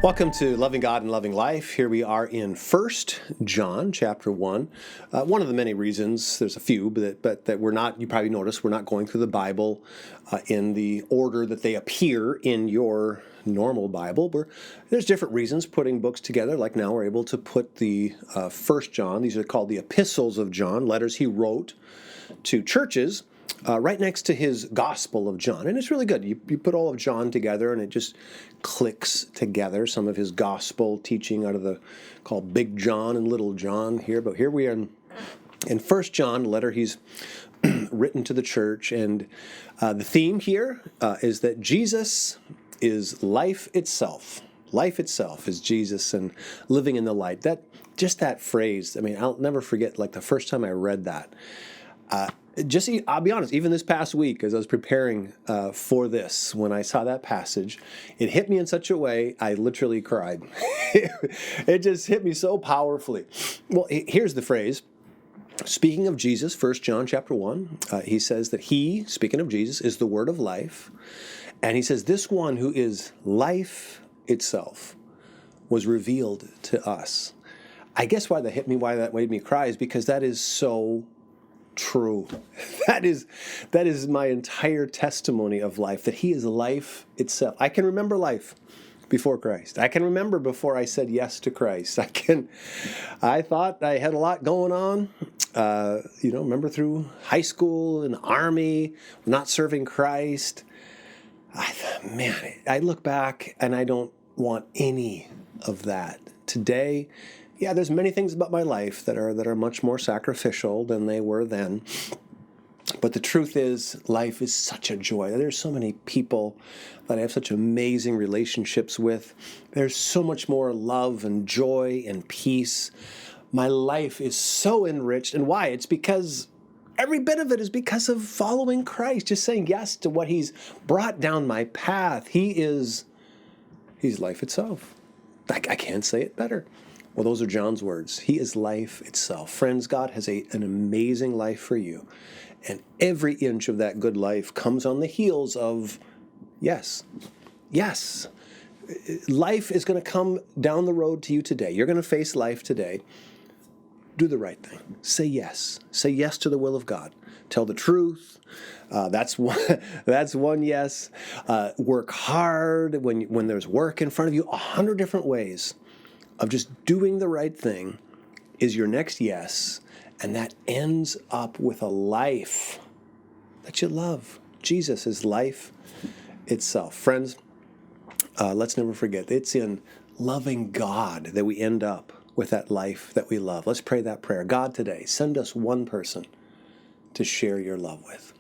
Welcome to Loving God and Loving Life. Here we are in 1 John chapter 1. One of the many reasons, there's a few, but that we're not, you probably noticed, we're not going through the Bible in the order that they appear in your normal Bible. There's different reasons putting books together. Like now we're able to put the 1 John, these are called the epistles of John, letters he wrote to churches, right next to his Gospel of John. And it's really good. You put all of John together and it just clicks together. Some of his gospel teaching out of the called Big John and Little John here. But here we are in 1 John, a letter he's written to the church. And the theme here is that Jesus is life itself. Life itself is Jesus and living in the light. That phrase, I mean, I'll never forget, like the first time I read that. I'll be honest, even this past week, as I was preparing for this, when I saw that passage, it hit me in such a way, I literally cried. It just hit me so powerfully. Well, here's the phrase. Speaking of Jesus, 1 John chapter 1, he says that he, speaking of Jesus, is the word of life. And he says, this one who is life itself was revealed to us. I guess why that hit me, why that made me cry, is because that is so true. That is my entire testimony of life, that he is life itself. I can remember life before Christ. I can remember before I said yes to Christ. I thought I had a lot going on. Remember through high school and army, not serving Christ. I look back and I don't want any of that. Today, yeah, there's many things about my life that are much more sacrificial than they were then. But the truth is, life is such a joy. There's so many people that I have such amazing relationships with. There's so much more love and joy and peace. My life is so enriched. And why? It's because every bit of it is because of following Christ, just saying yes to what he's brought down my path. He's life itself. I can't say it better. Well, those are John's words. He is life itself. Friends, God has an amazing life for you. And every inch of that good life comes on the heels of yes. Yes. Life is going to come down the road to you today. You're going to face life today. Do the right thing. Say yes. Say yes to the will of God. Tell the truth. That's one yes. Work hard when there's work in front of you. 100 different ways of just doing the right thing is your next yes, and that ends up with a life that you love. Jesus is life itself. Friends, let's never forget, it's in loving God that we end up with that life that we love. Let's pray that prayer. God, today, send us one person to share your love with.